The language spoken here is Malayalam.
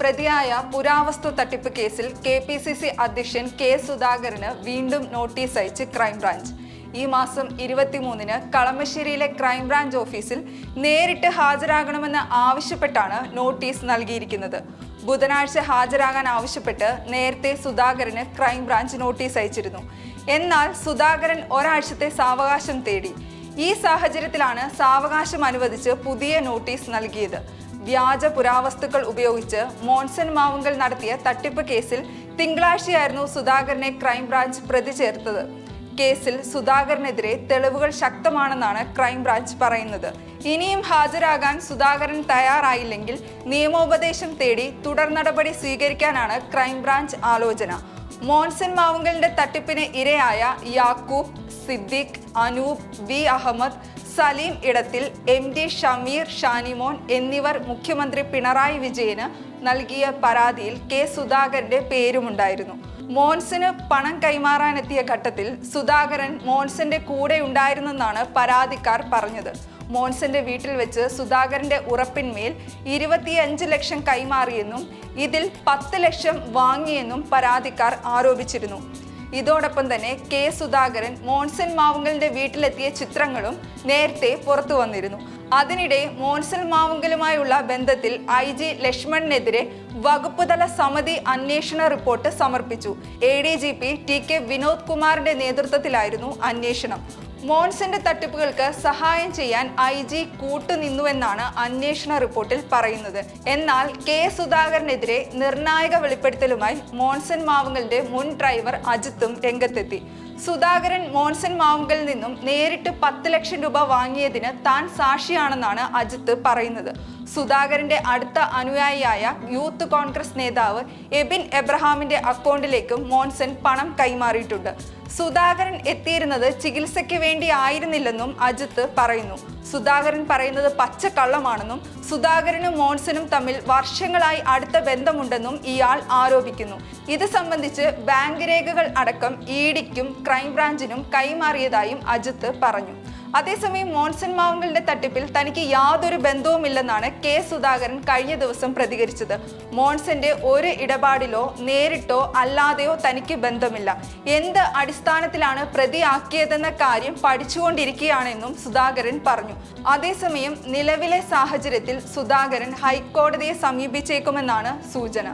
പ്രതിയായ പുരാവസ്തു തട്ടിപ്പ് കേസിൽ KPCC അധ്യക്ഷൻ K. സുധാകരന് വീണ്ടും നോട്ടീസ് അയച്ച് ക്രൈംബ്രാഞ്ച്. ഈ മാസം 23-ന് കളമശ്ശേരിയിലെ ക്രൈംബ്രാഞ്ച് ഓഫീസിൽ നേരിട്ട് ഹാജരാകണമെന്ന് ആവശ്യപ്പെട്ടാണ് നോട്ടീസ് നൽകിയിരിക്കുന്നത്. ബുധനാഴ്ച ഹാജരാകാൻ ആവശ്യപ്പെട്ട് നേരത്തെ സുധാകരന് ക്രൈംബ്രാഞ്ച് നോട്ടീസ് അയച്ചിരുന്നു. എന്നാൽ സുധാകരൻ ഒരാഴ്ചത്തെ സാവകാശം തേടി. ഈ സാഹചര്യത്തിലാണ് സാവകാശം അനുവദിച്ച് പുതിയ നോട്ടീസ് നൽകിയത്. വ്യാജ പുരാവസ്തുക്കൾ ഉപയോഗിച്ച് മോൻസൺ മാവുങ്കൽ നടത്തിയ തട്ടിപ്പ് കേസിൽ തിങ്കളാഴ്ചയായിരുന്നു സുധാകരനെ ക്രൈംബ്രാഞ്ച് പ്രതി ചേർത്തത്. കേസിൽ സുധാകരനെതിരെ തെളിവുകൾ ശക്തമാണെന്നാണ് ക്രൈംബ്രാഞ്ച് പറയുന്നത്. ഇനിയും ഹാജരാകാൻ സുധാകരൻ തയ്യാറായില്ലെങ്കിൽ നിയമോപദേശം തേടി തുടർ നടപടി സ്വീകരിക്കാനാണ് ക്രൈംബ്രാഞ്ച് ആലോചന. മോൻസൺ മാവുങ്കലിന്റെ തട്ടിപ്പിന് ഇരയായ യാക്കൂബ്, സിദ്ദീഖ്, അനൂപ്, വി. അഹമ്മദ്, സലീം ഇടത്തിൽ, MD ഷമീർ, ഷാനിമോൻ എന്നിവർ മുഖ്യമന്ത്രി പിണറായി വിജയന് നൽകിയ പരാതിയിൽ K. സുധാകരന്റെ പേരുമുണ്ടായിരുന്നു. മോൻസന് പണം കൈമാറാനെത്തിയ ഘട്ടത്തിൽ സുധാകരൻ മോൻസന്റെ കൂടെ ഉണ്ടായിരുന്നെന്നാണ് പരാതിക്കാർ പറഞ്ഞത്. മോൻസന്റെ വീട്ടിൽ വെച്ച് സുധാകരന്റെ ഉറപ്പിന്മേൽ 25 ലക്ഷം കൈമാറിയെന്നും ഇതിൽ 10 ലക്ഷം വാങ്ങിയെന്നും പരാതിക്കാർ ആരോപിച്ചിരുന്നു. ഇതോടൊപ്പം തന്നെ K. സുധാകരൻ മോൻസൺ മാവുങ്കലിന്റെ വീട്ടിലെത്തിയ ചിത്രങ്ങളും നേരത്തെ പുറത്തു വന്നിരുന്നു. അതിനിടെ മോൻസൺ മാവുങ്കലുമായുള്ള ബന്ധത്തിൽ IG ലക്ഷ്മണനെതിരെ വകുപ്പുതല സമിതി അന്വേഷണ റിപ്പോർട്ട് സമർപ്പിച്ചു. ADGP TK വിനോദ് കുമാറിന്റെ നേതൃത്വത്തിലായിരുന്നു അന്വേഷണം. മോൻസന്റെ തട്ടിപ്പുകൾക്ക് സഹായം ചെയ്യാൻ IG കൂട്ടുനിന്നുവെന്നാണ് അന്വേഷണ റിപ്പോർട്ടിൽ പറയുന്നത്. എന്നാൽ K. സുധാകരനെതിരെ നിർണായക വെളിപ്പെടുത്തലുമായി മോൻസൺ മാവുങ്കലിന്റെ മുൻ ഡ്രൈവർ അജിത്തും രംഗത്തെത്തി. സുധാകരൻ മോൻസൺ മാവുങ്കലിൽ നിന്നും നേരിട്ട് 10 ലക്ഷം രൂപ വാങ്ങിയതിന് താൻ സാക്ഷിയാണെന്നാണ് അജിത്ത് പറയുന്നത്. സുധാകരന്റെ അടുത്ത അനുയായിയായ യൂത്ത് കോൺഗ്രസ് നേതാവ് എബിൻ എബ്രഹാമിന്റെ അക്കൗണ്ടിലേക്കും മോൻസൺ പണം കൈമാറിയിട്ടുണ്ട്. സുധാകരൻ എത്തിയിരുന്നത് ചികിത്സയ്ക്ക് വേണ്ടി ആയിരുന്നില്ലെന്നും അജിത്ത് പറയുന്നു. സുധാകരൻ പറയുന്നത് പച്ചക്കള്ളമാണെന്നും സുധാകരനും മോൻസനും തമ്മിൽ വർഷങ്ങളായി അടുത്ത ബന്ധമുണ്ടെന്നും ഇയാൾ ആരോപിക്കുന്നു. ഇത് സംബന്ധിച്ച് ബാങ്ക് രേഖകൾ അടക്കം EDക്കും ക്രൈംബ്രാഞ്ചിനും കൈമാറിയതായും അജിത്ത് പറഞ്ഞു. അതേസമയം മോൻസൺ മാവുങ്കലിന്റെ തട്ടിപ്പിൽ തനിക്ക് യാതൊരു ബന്ധവുമില്ലെന്നാണ് K. സുധാകരൻ കഴിഞ്ഞ ദിവസം പ്രതികരിച്ചത്. മോൻസന്റെ ഒരു ഇടപാടിലോ നേരിട്ടോ അല്ലാതെയോ തനിക്ക് ബന്ധമില്ല. എന്ത് അടിസ്ഥാനത്തിലാണ് പ്രതിയാക്കിയതെന്ന കാര്യം പഠിച്ചുകൊണ്ടിരിക്കുകയാണെന്നും സുധാകരൻ പറഞ്ഞു. അതേസമയം നിലവിലെ സാഹചര്യത്തിൽ സുധാകരൻ ഹൈക്കോടതിയെ സമീപിച്ചേക്കുമെന്നാണ് സൂചന.